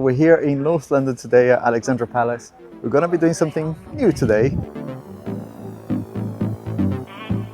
we're here in North London today at Alexandra Palace. We're going to be doing something new today.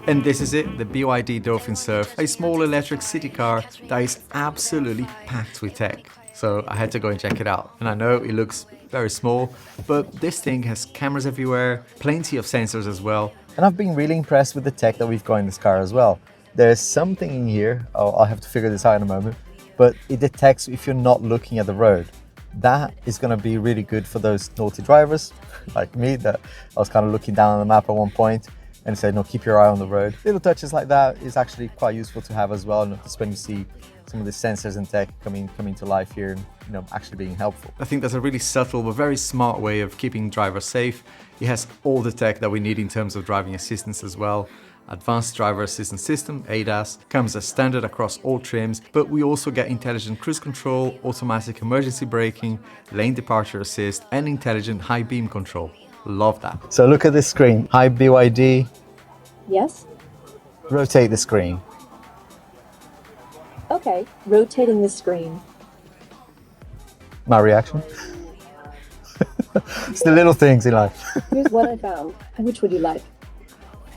And this is it, the BYD Dolphin Surf, a small electric city car that is absolutely packed with tech. So I had to go and check it out. And I know it looks very small, but this thing has cameras everywhere, plenty of sensors as well. And I've been really impressed with the tech that we've got in this car as well. There's something in here, I'll have to figure this out in a moment, but it detects if you're not looking at the road. That is going to be really good for those naughty drivers like me, that I was kind of looking down on the map at one point and said, no, keep your eye on the road. Little touches like that is actually quite useful to have as well, and just when you see some of the sensors and tech coming to life here and actually being helpful. I think that's a really subtle but very smart way of keeping drivers safe. It has all the tech that we need in terms of driving assistance as well. Advanced Driver Assistance System, ADAS, comes as standard across all trims, but we also get intelligent cruise control, automatic emergency braking, lane departure assist, and intelligent high beam control. Love that. So look at this screen. Hi BYD. Yes? Rotate the screen. Okay, rotating the screen. My reaction? It's the little things in life. Here's what I found. Which would you like?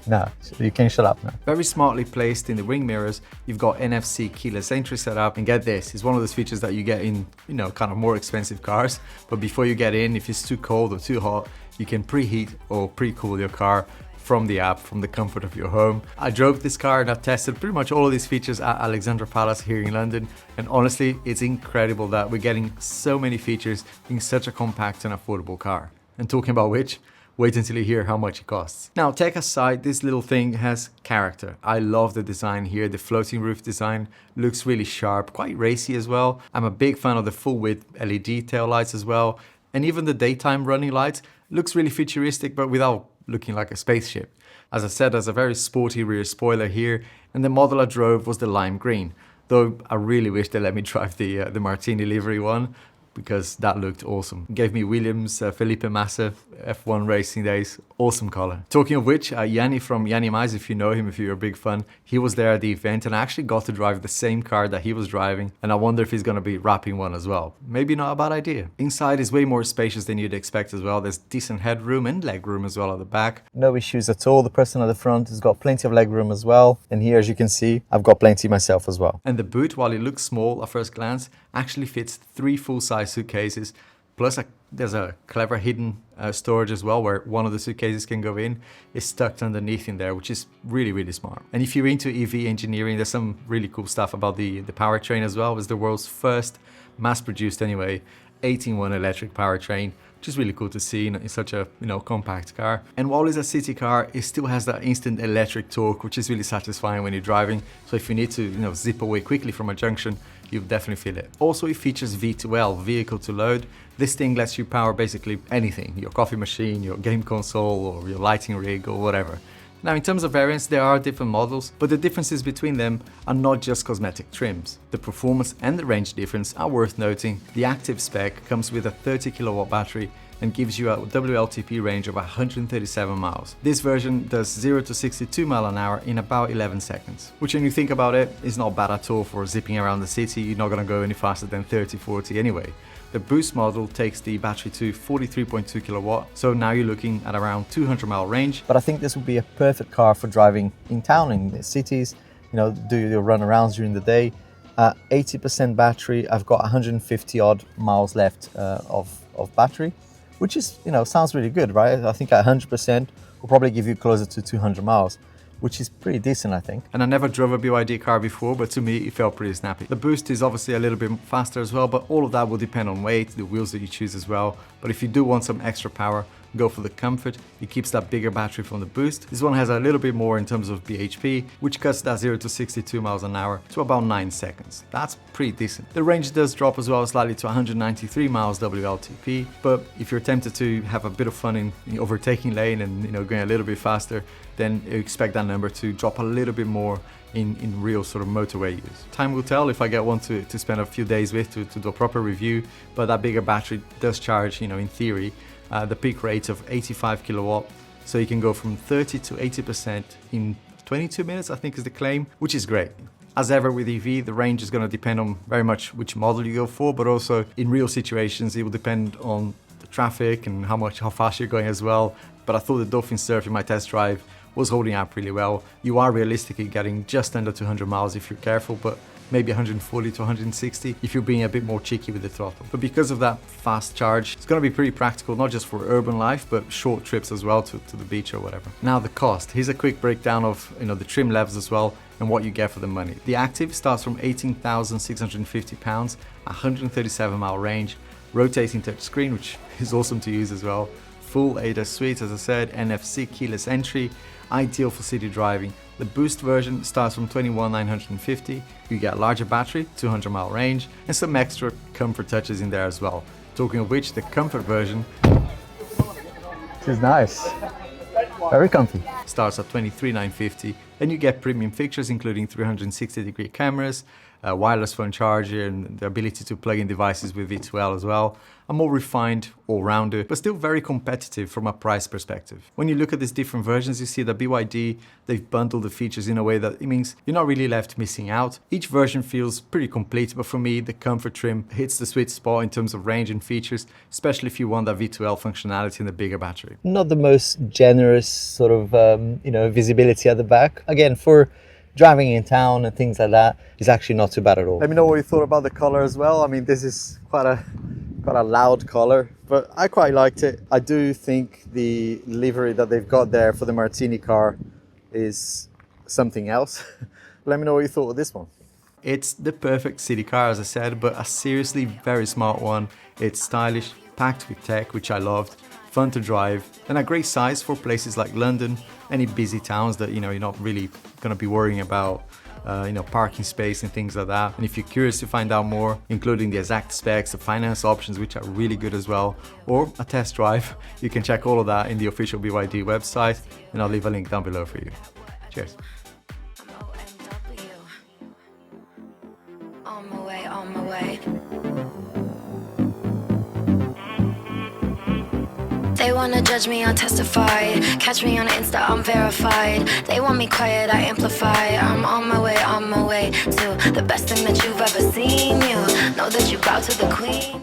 No, you can shut up now. Very smartly placed in the wing mirrors, you've got NFC keyless entry set up, and get this, it's one of those features that you get in, kind of more expensive cars, but before you get in, if it's too cold or too hot, you can preheat or pre-cool your car from the app, from the comfort of your home. I drove this car and I've tested pretty much all of these features at Alexandra Palace here in London, and honestly, it's incredible that we're getting so many features in such a compact and affordable car. And talking about which, wait until you hear how much it costs. Now, tech aside, this little thing has character. I love the design here. The floating roof design looks really sharp, quite racy as well. I'm a big fan of the full width LED tail lights as well. And even the daytime running lights looks really futuristic, but without looking like a spaceship. As I said, there's a very sporty rear spoiler here, and the model I drove was the lime green. Though I really wish they let me drive the Martini livery one, because that looked awesome. It gave me Williams, Felipe Massa, F1 racing days, awesome color. Talking of which, Yanni from Yanni Mais, if you know him, if you're a big fan, he was there at the event and I actually got to drive the same car that he was driving, and I wonder if he's gonna be wrapping one as well. Maybe not a bad idea. Inside is way more spacious than you'd expect as well. There's decent headroom and legroom as well at the back. No issues at all. The person at the front has got plenty of legroom as well. And here, as you can see, I've got plenty myself as well. And the boot, while it looks small at first glance, actually fits 3 full-size suitcases, plus there's a clever hidden storage as well, where one of the suitcases can go in. It's tucked underneath in there, which is really smart. And if you're into EV engineering, there's some really cool stuff about the powertrain as well. It's the world's first mass-produced anyway 18-1 electric powertrain, which is really cool to see in such a compact car. And while it's a city car, it still has that instant electric torque, which is really satisfying when you're driving. So if you need to zip away quickly from a junction, you'll definitely feel it. Also, it features V2L, vehicle to load. This thing lets you power basically anything, your coffee machine, your game console, or your lighting rig, or whatever. Now, in terms of variants, there are different models, but the differences between them are not just cosmetic trims. The performance and the range difference are worth noting. The active spec comes with a 30 kilowatt battery and gives you a WLTP range of 137 miles. This version does 0 to 62 miles an hour in about 11 seconds, which when you think about it, is not bad at all for zipping around the city. You're not gonna go any faster than 30, 40 anyway. The Boost model takes the battery to 43.2 kilowatt, so now you're looking at around 200 mile range. But I think this would be a perfect car for driving in town, in the cities, do your run-arounds during the day. 80% battery, I've got 150 odd miles left of battery, which is, sounds really good, right? I think at 100% will probably give you closer to 200 miles. Which is pretty decent, I think. And I never drove a BYD car before, but to me, it felt pretty snappy. The Boost is obviously a little bit faster as well, but all of that will depend on weight, the wheels that you choose as well. But if you do want some extra power, go for the Comfort. It keeps that bigger battery from the Boost. This one has a little bit more in terms of bhp, which cuts that 0 to 62 miles an hour to about 9 seconds. That's pretty decent. The range does drop as well slightly to 193 miles WLTP, but if you're tempted to have a bit of fun in the overtaking lane and going a little bit faster, then you expect that number to drop a little bit more in real sort of motorway use. Time will tell if I get one to spend a few days with to do a proper review, but that bigger battery does charge, in theory, the peak rate of 85 kilowatt, so you can go from 30 to 80% in 22 minutes, I think is the claim, which is great. As ever with EV, the range is going to depend on very much which model you go for, but also in real situations, it will depend on the traffic and how fast you're going as well. But I thought the Dolphin Surf in my test drive was holding up really well. You are realistically getting just under 200 miles if you're careful, but maybe 140 to 160 if you're being a bit more cheeky with the throttle. But because of that fast charge, it's going to be pretty practical, not just for urban life, but short trips as well to the beach or whatever. Now the cost. Here's a quick breakdown of the trim levels as well and what you get for the money. The Active starts from £18,650, 137 mile range, rotating touchscreen, which is awesome to use as well. Full ADAS suite, as I said, NFC keyless entry, ideal for city driving. The Boost version starts from £21,950. You get a larger battery, 200 mile range, and some extra comfort touches in there as well. Talking of which, the Comfort version, this is nice, very comfy, starts at £23,950, and you get premium features including 360-degree cameras, a wireless phone charger, and the ability to plug in devices with V2L as well. A more refined all-rounder, but still very competitive from a price perspective. When you look at these different versions, you see that BYD, they've bundled the features in a way that it means you're not really left missing out. Each version feels pretty complete, but for me, the Comfort trim hits the sweet spot in terms of range and features, especially if you want that V2L functionality and the bigger battery. Not the most generous sort of, visibility at the back. Again, for driving in town and things like that, is actually not too bad at all. Let me know what you thought about the color as well. I mean, this is quite a loud color, but I quite liked it. I do think the livery that they've got there for the Martini car is something else. Let me know what you thought of this one. It's the perfect city car, as I said, but a seriously very smart one. It's stylish, packed with tech, which I loved, fun to drive, and a great size for places like London, any busy towns that you're not really going to be worrying about parking space and things like that. And if you're curious to find out more, including the exact specs, the finance options, which are really good as well, or a test drive, you can check all of that in the official BYD website, and I'll leave a link down below for you. Cheers. On my way. They wanna judge me, I testify. Catch me on Insta, I'm verified. They want me quiet, I amplify. I'm on my way to the best thing that you've ever seen. You know that you bow to the queen.